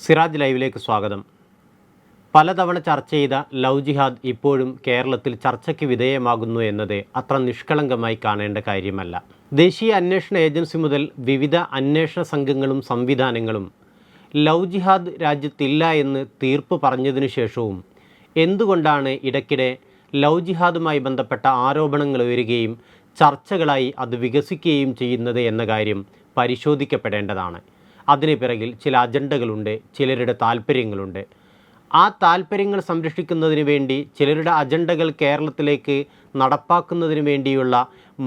സിറാജ് ലൈവിലേക്ക് സ്വാഗതം. പലതവണ ചർച്ച ചെയ്ത ലവ് ജിഹാദ് ഇപ്പോഴും കേരളത്തിൽ ചർച്ചയ്ക്ക് വിധേയമാകുന്നു എന്നത് അത്ര നിഷ്കളങ്കമായി കാണേണ്ട കാര്യമല്ല. ദേശീയ അന്വേഷണ ഏജൻസി മുതൽ വിവിധ അന്വേഷണ സംഘങ്ങളും സംവിധാനങ്ങളും ലവ് ജിഹാദ് രാജ്യത്തില്ല എന്ന് തീർപ്പ് പറഞ്ഞതിനു ശേഷവും എന്തുകൊണ്ടാണ് ഇടയ്ക്കിടെ ലവ് ജിഹാദുമായി ബന്ധപ്പെട്ട ആരോപണങ്ങൾ ഉയരുകയും ചർച്ചകളായി അത് വികസിക്കുകയും ചെയ്യുന്നത് എന്ന കാര്യം പരിശോധിക്കപ്പെടേണ്ടതാണ്. അതിന് പിറകിൽ ചില അജണ്ടകളുണ്ട്, ചിലരുടെ താല്പര്യങ്ങളുണ്ട്. ആ താല്പര്യങ്ങൾ സംരക്ഷിക്കുന്നതിന് വേണ്ടി ചിലരുടെ അജണ്ടകൾ കേരളത്തിലേക്ക് നടപ്പാക്കുന്നതിന് വേണ്ടിയുള്ള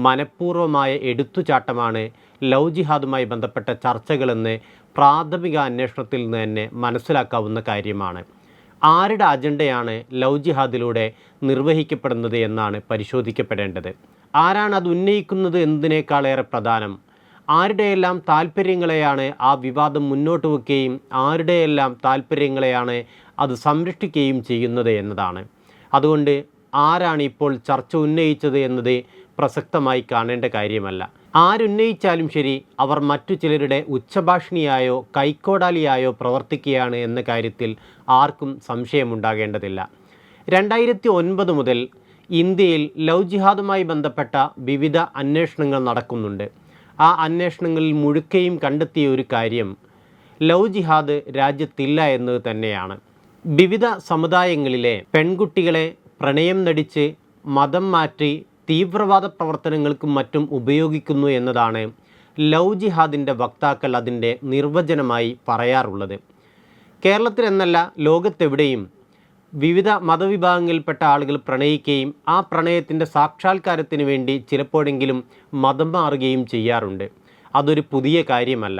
മനഃപൂർവമായ എടുത്തുചാട്ടമാണ് ലവ് ജിഹാദുമായി ബന്ധപ്പെട്ട ചർച്ചകളെന്ന് പ്രാഥമിക അന്വേഷണത്തിൽ നിന്ന് തന്നെ മനസ്സിലാക്കാവുന്ന കാര്യമാണ്. ആരുടെ അജണ്ടയാണ് ലവ് ജിഹാദിലൂടെ നിർവഹിക്കപ്പെടുന്നത് എന്നാണ് പരിശോധിക്കപ്പെടേണ്ടത്. ആരാണ് അത് ഉന്നയിക്കുന്നത് എന്നതിനേക്കാളേറെ പ്രധാനം ആരുടെയെല്ലാം താല്പര്യങ്ങളെയാണ് ആ വിവാദം മുന്നോട്ട് വയ്ക്കുകയും ആരുടെയെല്ലാം താല്പര്യങ്ങളെയാണ് അത് സംരക്ഷിക്കുകയും ചെയ്യുന്നത് എന്നതാണ്. അതുകൊണ്ട് ആരാണ് ഇപ്പോൾ ചർച്ച ഉന്നയിച്ചത് എന്നത് പ്രസക്തമായി കാണേണ്ട കാര്യമല്ല. ആരുന്നയിച്ചാലും ശരി, അവർ മറ്റു ചിലരുടെ ഉച്ചഭാഷിണിയായോ കൈക്കോടാലിയായോ പ്രവർത്തിക്കുകയാണ് എന്ന കാര്യത്തിൽ ആർക്കും സംശയമുണ്ടാകേണ്ടതില്ല. 2009 മുതൽ ഇന്ത്യയിൽ ലവ് ജിഹാദുമായി ബന്ധപ്പെട്ട വിവിധ അന്വേഷണങ്ങൾ നടക്കുന്നുണ്ട്. ആ അന്വേഷണങ്ങളിൽ മുഴുക്കയും കണ്ടെത്തിയ ഒരു കാര്യം ലവ് ജിഹാദ് രാജ്യത്തില്ല എന്നത് തന്നെയാണ്. വിവിധ സമുദായങ്ങളിലെ പെൺകുട്ടികളെ പ്രണയം നടിച്ച് മതം മാറ്റി തീവ്രവാദ പ്രവർത്തനങ്ങൾക്കും മറ്റും ഉപയോഗിക്കുന്നു എന്നതാണ് ലവ് ജിഹാദിൻ്റെ വക്താക്കൾ അതിൻ്റെ നിർവചനമായി പറയാറുള്ളത്. കേരളത്തിലെന്നല്ല, ലോകത്തെവിടെയും വിവിധ മതവിഭാഗങ്ങളിൽപ്പെട്ട ആളുകൾ പ്രണയിക്കുകയും ആ പ്രണയത്തിൻ്റെ സാക്ഷാത്കാരത്തിന് വേണ്ടി ചിലപ്പോഴെങ്കിലും മതം മാറുകയും ചെയ്യാറുണ്ട്. അതൊരു പുതിയ കാര്യമല്ല.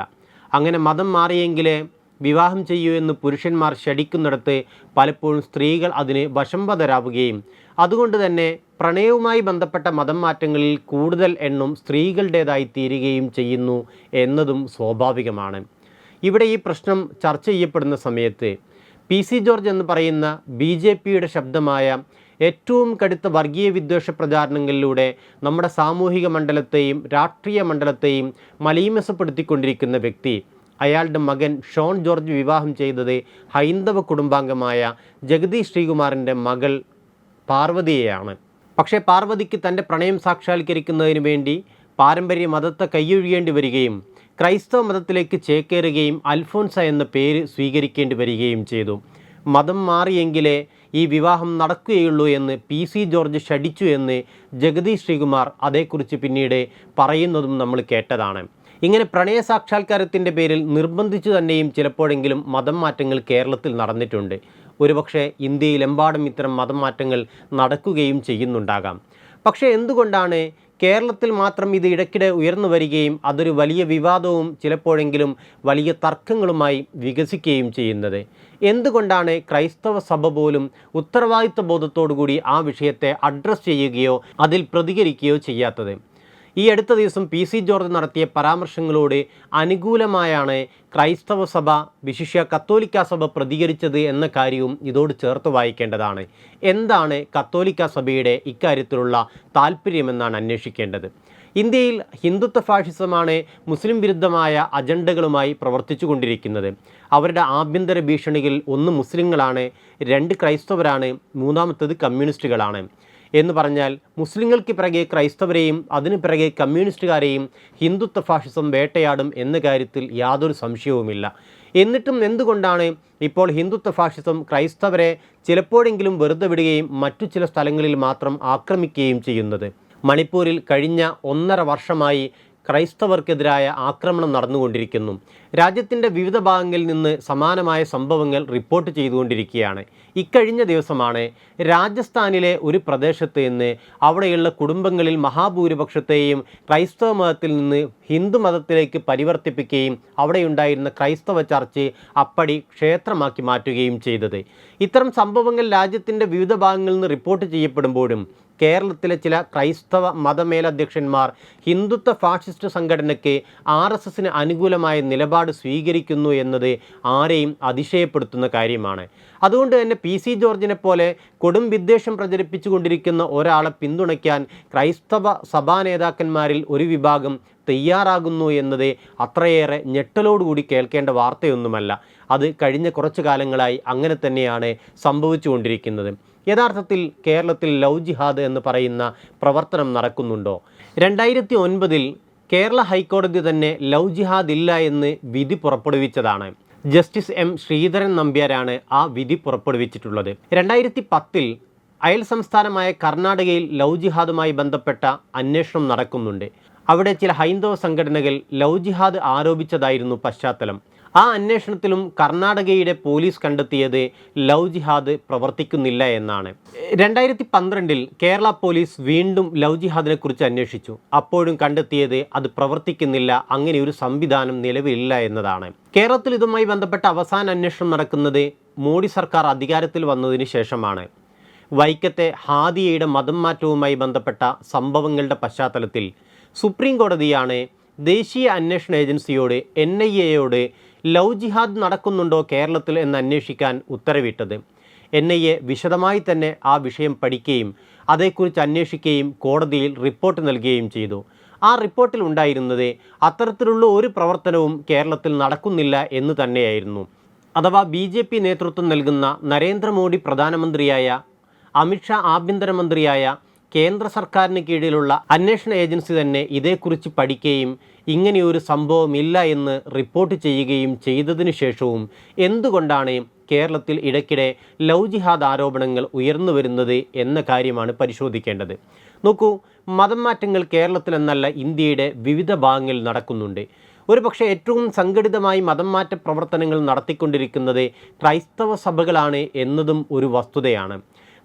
അങ്ങനെ മതം മാറിയെങ്കിലേ വിവാഹം ചെയ്യൂ എന്ന് പുരുഷന്മാർ ശഠിക്കുന്നിടത്ത് പലപ്പോഴും സ്ത്രീകൾ അതിന് വശംവദരാവുകയും അതുകൊണ്ട് തന്നെ പ്രണയവുമായി ബന്ധപ്പെട്ട മതം മാറ്റങ്ങളിൽ കൂടുതൽ എണ്ണം സ്ത്രീകളുടേതായി തീരുകയും ചെയ്യുന്നു എന്നതും സ്വാഭാവികമാണ്. ഇവിടെ ഈ പ്രശ്നം ചർച്ച ചെയ്യപ്പെടുന്ന സമയത്ത് PC ജോർജ് എന്ന് പറയുന്ന BJPയുടെ ശബ്ദമായ ഏറ്റവും കടുത്ത വർഗീയ വിദ്വേഷ പ്രചാരണങ്ങളിലൂടെ നമ്മുടെ സാമൂഹിക മണ്ഡലത്തെയും രാഷ്ട്രീയ മണ്ഡലത്തെയും മലീമസപ്പെടുത്തിക്കൊണ്ടിരിക്കുന്ന വ്യക്തി, അയാളുടെ മകൻ ഷോൺ ജോർജ് വിവാഹം ചെയ്തത് ഹൈന്ദവ കുടുംബാംഗമായ ജഗദീഷ് ശ്രീകുമാറിൻ്റെ മകൾ പാർവതിയെയാണ്. പക്ഷേ പാർവതിക്ക് തൻ്റെ പ്രണയം സാക്ഷാത്കരിക്കുന്നതിന് വേണ്ടി പാരമ്പര്യ മതത്തെ കൈയൊഴിയേണ്ടി വരികയും ക്രൈസ്തവ മതത്തിലേക്ക് ചേക്കേറുകയും അൽഫോൻസ എന്ന പേര് സ്വീകരിക്കേണ്ടി വരികയും ചെയ്തു. മതം മാറിയെങ്കിലേ ഈ വിവാഹം നടക്കുകയുള്ളൂ എന്ന് PC ജോർജ് ശഠിച്ചു എന്ന് ജഗദീഷ് ശ്രീകുമാർ അതേക്കുറിച്ച് പിന്നീട് പറയുന്നതും നമ്മൾ കേട്ടതാണ്. ഇങ്ങനെ പ്രണയ സാക്ഷാത്കാരത്തിൻ്റെ പേരിൽ നിർബന്ധിച്ചു തന്നെയും ചിലപ്പോഴെങ്കിലും മതം മാറ്റങ്ങൾ കേരളത്തിൽ നടന്നിട്ടുണ്ട്. ഒരുപക്ഷെ ഇന്ത്യയിലെമ്പാടും ഇത്തരം മതം മാറ്റങ്ങൾ നടക്കുകയും ചെയ്യുന്നുണ്ടാകാം. പക്ഷേ എന്തുകൊണ്ടാണ് കേരളത്തിൽ മാത്രം ഇത് ഇടയ്ക്കിടെ ഉയർന്നു വരികയും അതൊരു വലിയ വിവാദവും ചിലപ്പോഴെങ്കിലും വലിയ തർക്കങ്ങളുമായി വികസിക്കുകയും ചെയ്യുന്നത്? എന്തുകൊണ്ടാണ് ക്രൈസ്തവ സഭ പോലും ഉത്തരവാദിത്വ ബോധത്തോടു കൂടി ആ വിഷയത്തെ അഡ്രസ്സ് ചെയ്യുകയോ അതിൽ പ്രതികരിക്കുകയോ ചെയ്യാത്തത്? ഈ അടുത്ത ദിവസം PC ജോർജ് നടത്തിയ പരാമർശങ്ങളോട് അനുകൂലമായാണ് ക്രൈസ്തവ സഭ, വിശിഷ്യ കത്തോലിക്ക സഭ പ്രതികരിച്ചത് എന്ന കാര്യവും ഇതോട് ചേർത്ത് വായിക്കേണ്ടതാണ്. എന്താണ് കത്തോലിക്ക സഭയുടെ ഇക്കാര്യത്തിലുള്ള താല്പര്യമെന്നാണ് അന്വേഷിക്കേണ്ടത്. ഇന്ത്യയിൽ ഹിന്ദുത്വ ഫാഷിസമാണ് മുസ്ലിം വിരുദ്ധമായ അജണ്ടകളുമായി പ്രവർത്തിച്ചു കൊണ്ടിരിക്കുന്നത്. അവരുടെ ആഭ്യന്തര ഭീഷണികൾ ഒന്ന് മുസ്ലിങ്ങളാണ്, 2 ക്രൈസ്തവരാണ്, മൂന്നാമത്തേത് കമ്മ്യൂണിസ്റ്റുകളാണ്. എന്ന് പറഞ്ഞാൽ മുസ്ലിങ്ങൾക്ക് പിറകെ ക്രൈസ്തവരെയും അതിന് പിറകെ കമ്മ്യൂണിസ്റ്റുകാരെയും ഹിന്ദുത്വ ഫാഷിസം വേട്ടയാടും എന്ന കാര്യത്തിൽ യാതൊരു സംശയവുമില്ല. എന്നിട്ടും എന്തുകൊണ്ടാണ് ഇപ്പോൾ ഹിന്ദുത്വ ഫാഷിസം ക്രൈസ്തവരെ ചിലപ്പോഴെങ്കിലും വെറുതെ വിടുകയും മറ്റു ചില സ്ഥലങ്ങളിൽ മാത്രം ആക്രമിക്കുകയും ചെയ്യുന്നത്? മണിപ്പൂരിൽ കഴിഞ്ഞ 1.5 വർഷമായി ക്രൈസ്തവർക്കെതിരായ ആക്രമണം നടന്നുകൊണ്ടിരിക്കുന്നു. രാജ്യത്തിൻ്റെ വിവിധ ഭാഗങ്ങളിൽ നിന്ന് സമാനമായ സംഭവങ്ങൾ റിപ്പോർട്ട് ചെയ്തുകൊണ്ടിരിക്കുകയാണ്. ഇക്കഴിഞ്ഞ ദിവസമാണ് രാജസ്ഥാനിലെ ഒരു പ്രദേശത്ത് നിന്ന് അവിടെയുള്ള കുടുംബങ്ങളിൽ മഹാഭൂരിപക്ഷത്തെയും ക്രൈസ്തവ മതത്തിൽ നിന്ന് ഹിന്ദു മതത്തിലേക്ക് പരിവർത്തിപ്പിക്കുകയും അവിടെയുണ്ടായിരുന്ന ക്രൈസ്തവ ചർച്ച് അപ്പടി ക്ഷേത്രമാക്കി മാറ്റുകയും ചെയ്തത്. ഇത്തരം സംഭവങ്ങൾ രാജ്യത്തിൻ്റെ വിവിധ ഭാഗങ്ങളിൽ നിന്ന് റിപ്പോർട്ട് ചെയ്യപ്പെടുമ്പോഴും കേരളത്തിലെ ചില ക്രൈസ്തവ മതമേലധ്യക്ഷന്മാർ ഹിന്ദുത്വ ഫാഷിസ്റ്റ് സംഘടനയ്ക്ക് RSSന് അനുകൂലമായ നിലപാട് സ്വീകരിക്കുന്നു എന്നത് ആരെയും അതിശയപ്പെടുത്തുന്ന കാര്യമാണ്. അതുകൊണ്ട് തന്നെ PC ജോർജിനെ പോലെ കൊടും വിദ്വേഷം പ്രചരിപ്പിച്ചുകൊണ്ടിരിക്കുന്ന ഒരാളെ പിന്തുണയ്ക്കാൻ ക്രൈസ്തവ സഭാ നേതാക്കന്മാരിൽ ഒരു വിഭാഗം തയ്യാറാകുന്നു എന്നത് അത്രയേറെ ഞെട്ടലോടുകൂടി കേൾക്കേണ്ട വാർത്തയൊന്നുമല്ല. അത് കഴിഞ്ഞ കുറച്ചു കാലങ്ങളായി അങ്ങനെ തന്നെയാണ് സംഭവിച്ചുകൊണ്ടിരിക്കുന്നത്. യഥാർത്ഥത്തിൽ കേരളത്തിൽ ലവ് ജിഹാദ് എന്ന് പറയുന്ന പ്രവർത്തനം നടക്കുന്നുണ്ടോ? 2009 കേരള ഹൈക്കോടതി തന്നെ ലവ് ജിഹാദ് ഇല്ല എന്ന് വിധി പുറപ്പെടുവിച്ചതാണ്. Justice M. ശ്രീധരൻ നമ്പ്യാരാണ് ആ വിധി പുറപ്പെടുവിച്ചിട്ടുള്ളത്. 2010 അയൽ സംസ്ഥാനമായ കർണാടകയിൽ ലവ് ജിഹാദുമായി ബന്ധപ്പെട്ട അന്വേഷണം നടക്കുന്നുണ്ട്. അവിടെ ചില ഹൈന്ദവ സംഘടനകൾ ലവ് ജിഹാദ് ആരോപിച്ചതായിരുന്നു പശ്ചാത്തലം. ആ അന്വേഷണത്തിലും കർണാടകയുടെ പോലീസ് കണ്ടെത്തിയത് ലവ് ജിഹാദ് പ്രവർത്തിക്കുന്നില്ല എന്നാണ്. 2012 കേരള പോലീസ് വീണ്ടും ലവ് ജിഹാദിനെ കുറിച്ച് അന്വേഷിച്ചു. അപ്പോഴും കണ്ടെത്തിയത് അത് പ്രവർത്തിക്കുന്നില്ല, അങ്ങനെ ഒരു സംവിധാനം നിലവിലില്ല എന്നതാണ്. കേരളത്തിൽ ഇതുമായി ബന്ധപ്പെട്ട അവസാന അന്വേഷണം നടക്കുന്നത് മോഡി സർക്കാർ അധികാരത്തിൽ വന്നതിന് ശേഷമാണ്. വൈക്കത്തെ ഹാദിയയുടെ മതം മാറ്റവുമായി ബന്ധപ്പെട്ട സംഭവങ്ങളുടെ പശ്ചാത്തലത്തിൽ സുപ്രീം കോടതിയാണ് ദേശീയ അന്വേഷണ ഏജൻസിയോട് NIA ലവ് ജിഹാദ് നടക്കുന്നുണ്ടോ കേരളത്തിൽ എന്ന് അന്വേഷിക്കാൻ ഉത്തരവിട്ടത്. NIA വിശദമായി തന്നെ ആ വിഷയം പഠിക്കുകയും അതേക്കുറിച്ച് അന്വേഷിക്കുകയും കോടതിയിൽ റിപ്പോർട്ട് നൽകുകയും ചെയ്തു. ആ റിപ്പോർട്ടിൽ ഉണ്ടായിരുന്നത് അത്തരത്തിലുള്ള ഒരു പ്രവർത്തനവും കേരളത്തിൽ നടക്കുന്നില്ല എന്ന് തന്നെയായിരുന്നു. അഥവാ BJP നേതൃത്വം നൽകുന്ന നരേന്ദ്രമോദി പ്രധാനമന്ത്രിയായ, അമിത്ഷാ ആഭ്യന്തരമന്ത്രിയായ കേന്ദ്ര സർക്കാരിന് കീഴിലുള്ള അന്വേഷണ ഏജൻസി തന്നെ ഇതേക്കുറിച്ച് പഠിക്കുകയും ഇങ്ങനെയൊരു സംഭവമില്ല എന്ന് റിപ്പോർട്ട് ചെയ്യുകയും ചെയ്തതിനു ശേഷവും എന്തുകൊണ്ടാണ് കേരളത്തിൽ ഇടയ്ക്കിടെ ലവ് ജിഹാദ് ആരോപണങ്ങൾ ഉയർന്നു വരുന്നത് എന്ന കാര്യമാണ് പരിശോധിക്കേണ്ടത്. നോക്കൂ, മതം മാറ്റങ്ങൾ കേരളത്തിലെന്നല്ല ഇന്ത്യയുടെ വിവിധ ഭാഗങ്ങളിൽ നടക്കുന്നുണ്ട്. ഒരുപക്ഷെ ഏറ്റവും സംഘടിതമായി മതം മാറ്റ പ്രവർത്തനങ്ങൾ നടത്തിക്കൊണ്ടിരിക്കുന്നത് ക്രൈസ്തവ സഭകളാണ് എന്നതും ഒരു വസ്തുതയാണ്.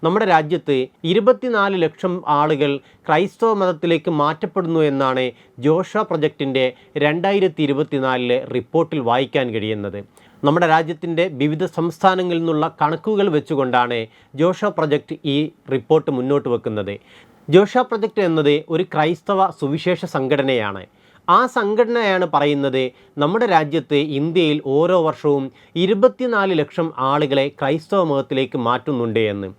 നമ്മുടെ രാജ്യത്ത് 24 ലക്ഷം ആളുകൾ ക്രൈസ്തവ മതത്തിലേക്ക് മാറ്റപ്പെടുന്നു എന്നാണ് ജോഷുവ പ്രൊജക്റ്റിൻ്റെ 2024 റിപ്പോർട്ടിൽ വായിക്കാൻ കഴിയുന്നത്. നമ്മുടെ രാജ്യത്തിൻ്റെ വിവിധ സംസ്ഥാനങ്ങളിൽ നിന്നുള്ള കണക്കുകൾ വെച്ചുകൊണ്ടാണ് ജോഷുവ പ്രൊജക്റ്റ് ഈ റിപ്പോർട്ട് മുന്നോട്ട് വെക്കുന്നത്. ജോഷുവ പ്രൊജക്റ്റ് എന്നത് ഒരു ക്രൈസ്തവ സുവിശേഷ സംഘടനയാണ്. ആ സംഘടനയാണ് പറയുന്നത് നമ്മുടെ രാജ്യത്ത് ഇന്ത്യയിൽ ഓരോ വർഷവും 24 ലക്ഷം ആളുകളെ ക്രൈസ്തവ മതത്തിലേക്ക് മാറ്റുന്നുണ്ട് എന്ന്.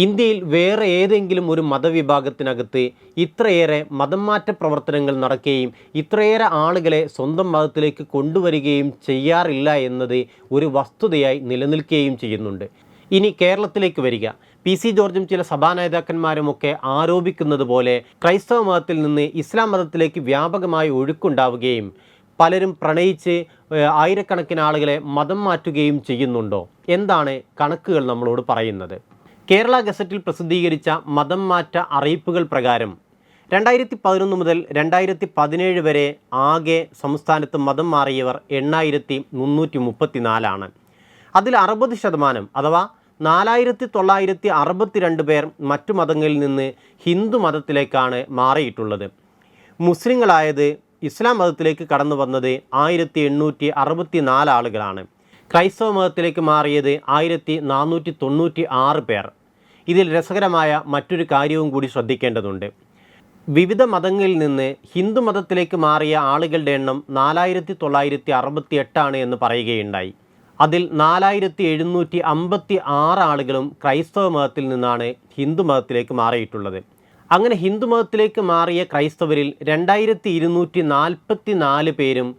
ഇന്ത്യയിൽ വേറെ ഏതെങ്കിലും ഒരു മതവിഭാഗത്തിനകത്ത് ഇത്രയേറെ മതം മാറ്റ പ്രവർത്തനങ്ങൾ നടക്കുകയും ഇത്രയേറെ ആളുകളെ സ്വന്തം മതത്തിലേക്ക് കൊണ്ടുവരികയും ചെയ്യാറില്ല എന്നത് ഒരു വസ്തുതയായി നിലനിൽക്കുകയും ചെയ്യുന്നുണ്ട്. ഇനി കേരളത്തിലേക്ക് വരിക. PC ജോർജും ചില സഭാ നേതാക്കന്മാരുമൊക്കെ ആരോപിക്കുന്നത് പോലെ ക്രൈസ്തവ മതത്തിൽ നിന്ന് ഇസ്ലാം മതത്തിലേക്ക് വ്യാപകമായി ഒഴുക്കുണ്ടാവുകയും പലരും പ്രണയിച്ച് ആയിരക്കണക്കിന് ആളുകളെ മതം മാറ്റുകയും ചെയ്യുന്നുണ്ടോ? എന്താണ് കണക്കുകൾ നമ്മളോട് പറയുന്നത്? കേരള ഗസറ്റിൽ പ്രസിദ്ധീകരിച്ച മതം മാറ്റ അറിയിപ്പുകൾ പ്രകാരം 2011 മുതൽ 2017 വരെ ആകെ സംസ്ഥാനത്ത് മതം മാറിയവർ 8334 അതിൽ 60% അഥവാ 4962 പേർ മറ്റു മതങ്ങളിൽ നിന്ന് ഹിന്ദു മതത്തിലേക്കാണ് മാറിയിട്ടുള്ളത്. മുസ്ലിങ്ങളായത് ഇസ്ലാം മതത്തിലേക്ക് കടന്നു വന്നത് 1864 ആളുകളാണ്. ക്രൈസ്തവ മതത്തിലേക്ക് മാറിയത് 1496 പേർ. ഇതിൽ രസകരമായ മറ്റൊരു കാര്യവും കൂടി ശ്രദ്ധിക്കേണ്ടതുണ്ട്. വിവിധ മതങ്ങളിൽ നിന്ന് ഹിന്ദു മതത്തിലേക്ക് മാറിയ ആളുകളുടെ എണ്ണം 4968 എന്ന് പറയുകയുണ്ടായി. അതിൽ 4756 ആളുകളും ക്രൈസ്തവ മതത്തിൽ നിന്നാണ് ഹിന്ദു മതത്തിലേക്ക് മാറിയിട്ടുള്ളത്. അങ്ങനെ ഹിന്ദു മതത്തിലേക്ക് മാറിയ ക്രൈസ്തവരിൽ 2244 പേരും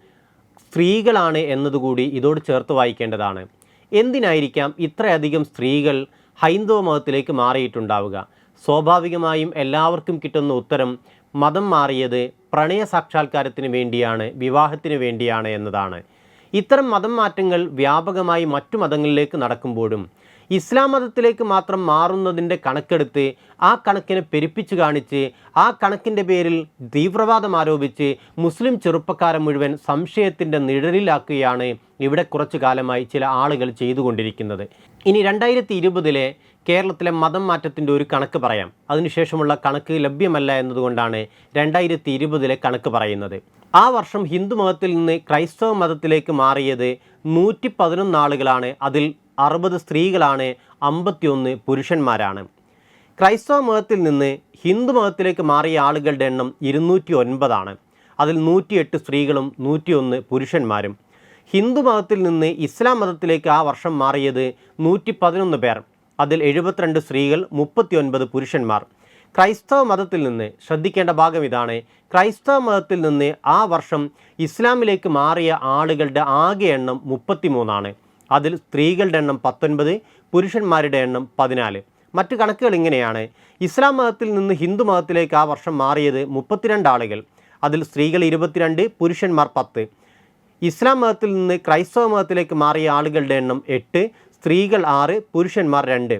സ്ത്രീകളാണ് എന്നതുകൂടി ഇതോട് ചേർത്ത് വായിക്കേണ്ടതാണ്. എന്തിനായിരിക്കാം ഇത്രയധികം സ്ത്രീകൾ ഹൈന്ദവ മതത്തിലേക്ക് മാറിയിട്ടുണ്ടാവുക? സ്വാഭാവികമായും എല്ലാവർക്കും കിട്ടുന്ന ഉത്തരം മതം മാറിയത് പ്രണയ സാക്ഷാത്കാരത്തിന് വേണ്ടിയാണ്, വിവാഹത്തിന് വേണ്ടിയാണ് എന്നതാണ്. ഇത്തരം മതം മാറ്റങ്ങൾ വ്യാപകമായി മറ്റു മതങ്ങളിലേക്ക് നടക്കുമ്പോഴും ഇസ്ലാം മതത്തിലേക്ക് മാത്രം മാറുന്നതിൻ്റെ കണക്കെടുത്ത് ആ കണക്കിനെ പെരുപ്പിച്ച് കാണിച്ച് ആ കണക്കിൻ്റെ പേരിൽ തീവ്രവാദം ആരോപിച്ച് മുസ്ലിം ചെറുപ്പക്കാരെ മുഴുവൻ സംശയത്തിൻ്റെ നിഴലിലാക്കുകയാണ് ഇവിടെ കുറച്ചു കാലമായി ചില ആളുകൾ ചെയ്തുകൊണ്ടിരിക്കുന്നത്. ഇനി 2020 കേരളത്തിലെ മതം മാറ്റത്തിൻ്റെ ഒരു കണക്ക് പറയാം. അതിനുശേഷമുള്ള കണക്ക് ലഭ്യമല്ല എന്നതുകൊണ്ടാണ് 2020 കണക്ക് പറയുന്നത്. ആ വർഷം ഹിന്ദു മതത്തിൽ നിന്ന് ക്രൈസ്തവ മതത്തിലേക്ക് മാറിയത് 111 ആളുകളാണ്. അതിൽ 60 സ്ത്രീകളാണ്, 51 പുരുഷന്മാരാണ്. ക്രൈസ്തവ മതത്തിൽ നിന്ന് ഹിന്ദു മതത്തിലേക്ക് മാറിയ ആളുകളുടെ എണ്ണം 209 അതിൽ 108 സ്ത്രീകളും 101 പുരുഷന്മാരും. ഹിന്ദു മതത്തിൽ നിന്ന് ഇസ്ലാം മതത്തിലേക്ക് ആ വർഷം മാറിയത് 111 പേർ. അതിൽ 72 സ്ത്രീകൾ, 39 പുരുഷന്മാർ. ക്രൈസ്തവ മതത്തിൽ നിന്ന് ശ്രദ്ധിക്കേണ്ട ഭാഗം ഇതാണ്. ക്രൈസ്തവ മതത്തിൽ നിന്ന് ആ വർഷം ഇസ്ലാമിലേക്ക് മാറിയ ആളുകളുടെ ആകെ എണ്ണം 33. അതിൽ സ്ത്രീകളുടെ എണ്ണം 19, പുരുഷന്മാരുടെ എണ്ണം 14. മറ്റ് കണക്കുകൾ ഇങ്ങനെയാണ്. ഇസ്ലാം മതത്തിൽ നിന്ന് ഹിന്ദു മതത്തിലേക്ക് ആ വർഷം മാറിയത് 32 ആളുകൾ. അതിൽ സ്ത്രീകൾ 22, പുരുഷന്മാർ 10. ഇസ്ലാം മതത്തിൽ നിന്ന് ക്രൈസ്തവ മതത്തിലേക്ക് മാറിയ ആളുകളുടെ എണ്ണം 8, സ്ത്രീകൾ 6, പുരുഷന്മാർ 2.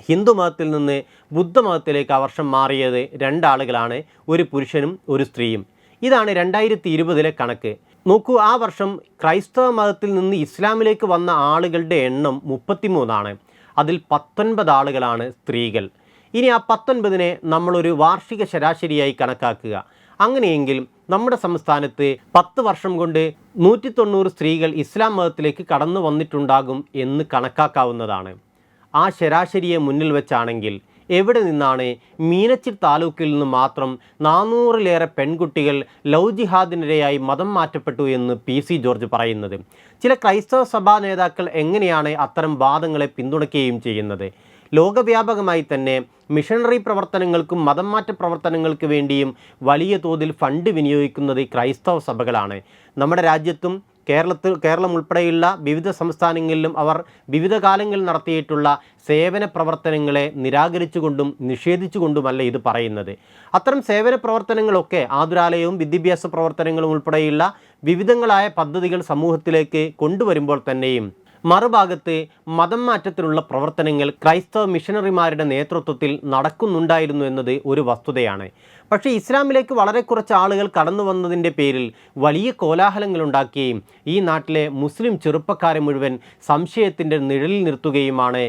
ഹിന്ദു മതത്തിൽ നിന്ന് ബുദ്ധമതത്തിലേക്ക് ആ വർഷം മാറിയത് 2 ആളുകളാണ്, ഒരു പുരുഷനും ഒരു സ്ത്രീയും. ഇതാണ് 2020 കണക്ക്. നോക്കൂ, ആ വർഷം ക്രൈസ്തവ മതത്തിൽ നിന്ന് ഇസ്ലാമിലേക്ക് വന്ന ആളുകളുടെ എണ്ണം 33. അതിൽ 19 ആളുകളാണ് സ്ത്രീകൾ. ഇനി ആ 19നെ നമ്മളൊരു വാർഷിക ശരാശരിയായി കണക്കാക്കുക. അങ്ങനെയെങ്കിൽ നമ്മുടെ സംസ്ഥാനത്ത് 10 വർഷം കൊണ്ട് 190 സ്ത്രീകൾ ഇസ്ലാം മതത്തിലേക്ക് കടന്നു വന്നിട്ടുണ്ടാകും എന്ന് കണക്കാക്കാവുന്നതാണ്. ആ ശരാശരിയെ മുന്നിൽ വെച്ചാണെങ്കിൽ എവിടെ നിന്നാണ് മീനച്ചിൽ താലൂക്കിൽ നിന്ന് മാത്രം 400-ലേറെ പെൺകുട്ടികൾ ലവ് ജിഹാദിനിരയായി മതം മാറ്റപ്പെട്ടു എന്ന് PC ജോർജ് പറയുന്നത്? ചില ക്രൈസ്തവ സഭാ നേതാക്കൾ എങ്ങനെയാണ് അത്തരം വാദങ്ങളെ പിന്തുണയ്ക്കുകയും ചെയ്യുന്നത്? ലോകവ്യാപകമായി തന്നെ മിഷണറി പ്രവർത്തനങ്ങൾക്കും മതം മാറ്റ പ്രവർത്തനങ്ങൾക്ക് വേണ്ടിയും വലിയ തോതിൽ ഫണ്ട് വിനിയോഗിക്കുന്നത് ക്രൈസ്തവ സഭകളാണ്. നമ്മുടെ രാജ്യത്തും കേരളം ഉൾപ്പെടെയുള്ള വിവിധ സംസ്ഥാനങ്ങളിലും അവർ വിവിധ കാലങ്ങളിൽ നടത്തിയിട്ടുള്ള സേവന പ്രവർത്തനങ്ങളെ നിരാകരിച്ചുകൊണ്ടും നിഷേധിച്ചുകൊണ്ടുമല്ല ഇത് പറയുന്നത്. അത്തരം സേവന പ്രവർത്തനങ്ങളൊക്കെ ആതുരാലയവും വിദ്യാഭ്യാസ പ്രവർത്തനങ്ങളും ഉൾപ്പെടെയുള്ള വിവിധങ്ങളായ പദ്ധതികൾ സമൂഹത്തിലേക്ക് കൊണ്ടുവരുമ്പോൾ തന്നെയും മറുഭാഗത്ത് മതം മാറ്റത്തിനുള്ള പ്രവർത്തനങ്ങൾ ക്രൈസ്തവ മിഷണറിമാരുടെ നേതൃത്വത്തിൽ നടക്കുന്നുണ്ടായിരുന്നു എന്നത് ഒരു വസ്തുതയാണ്. പക്ഷേ ഇസ്ലാമിലേക്ക് വളരെ കുറച്ച് ആളുകൾ കടന്നു വന്നതിൻ്റെ പേരിൽ വലിയ കോലാഹലങ്ങളുണ്ടാക്കുകയും ഈ നാട്ടിലെ മുസ്ലിം ചെറുപ്പക്കാരെ മുഴുവൻ സംശയത്തിൻ്റെ നിഴലിൽ നിർത്തുകയുമാണ്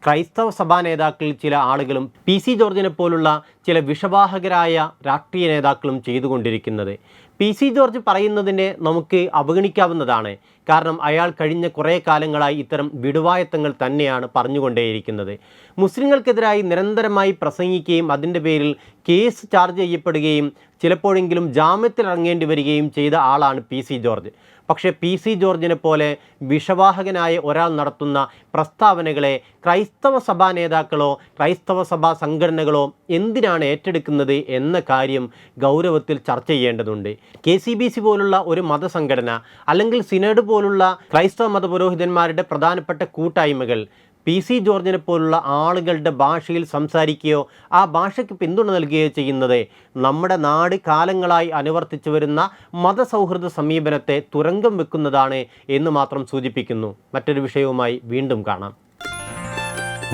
ക്രൈസ്തവ സഭാ നേതാക്കളിൽ ചില ആളുകളും PC ജോർജിനെ പോലുള്ള ചില വിഷവാഹകരായ രാഷ്ട്രീയ നേതാക്കളും ചെയ്തുകൊണ്ടിരിക്കുന്നത്. PC ജോർജ് പറയുന്നതിനെ നമുക്ക് അവഗണിക്കാവുന്നതാണ്. കാരണം അയാൾ കഴിഞ്ഞ കുറേ കാലങ്ങളായി ഇത്തരം വിടുവായത്തങ്ങൾ തന്നെയാണ് പറഞ്ഞുകൊണ്ടേയിരിക്കുന്നത്. മുസ്ലിങ്ങൾക്കെതിരായി നിരന്തരമായി പ്രസംഗിക്കുകയും അതിൻ്റെ പേരിൽ കേസ് ചാർജ് ചെയ്യപ്പെടുകയും ചിലപ്പോഴെങ്കിലും ജാമ്യത്തിൽ ഇറങ്ങേണ്ടി വരികയും ചെയ്ത ആളാണ് PC ജോർജ്. പക്ഷേ PC ജോർജിനെ പോലെ വിഷവാഹകനായ ഒരാൾ നടത്തുന്ന പ്രസ്താവനകളെ ക്രൈസ്തവ സഭാ നേതാക്കളോ ക്രൈസ്തവ സഭാ സംഘടനകളോ എന്തിനാണ് ഏറ്റെടുക്കുന്നത് എന്ന കാര്യം ഗൗരവത്തിൽ ചർച്ച ചെയ്യേണ്ടതുണ്ട്. KCBC പോലുള്ള ഒരു മതസംഘടന അല്ലെങ്കിൽ സിനഡ് പോലുള്ള ക്രൈസ്തവ മതപുരോഹിതന്മാരുടെ പ്രധാനപ്പെട്ട കൂട്ടായ്മകൾ PC ജോർജിനെ പോലുള്ള ആളുകളുടെ ഭാഷയിൽ സംസാരിക്കുകയോ ആ ഭാഷയ്ക്ക് പിന്തുണ നൽകുകയോ ചെയ്യുന്നത് നമ്മുടെ നാട് കാലങ്ങളായി അനുവർത്തിച്ചു വരുന്ന മതസൗഹൃദ സമീപനത്തെ തുരങ്കം വെക്കുന്നതാണ് എന്ന് മാത്രം സൂചിപ്പിക്കുന്നു. മറ്റൊരു വിഷയവുമായി വീണ്ടും കാണാം.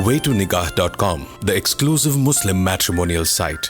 waytonikah.com, the exclusive Muslim matrimonial site.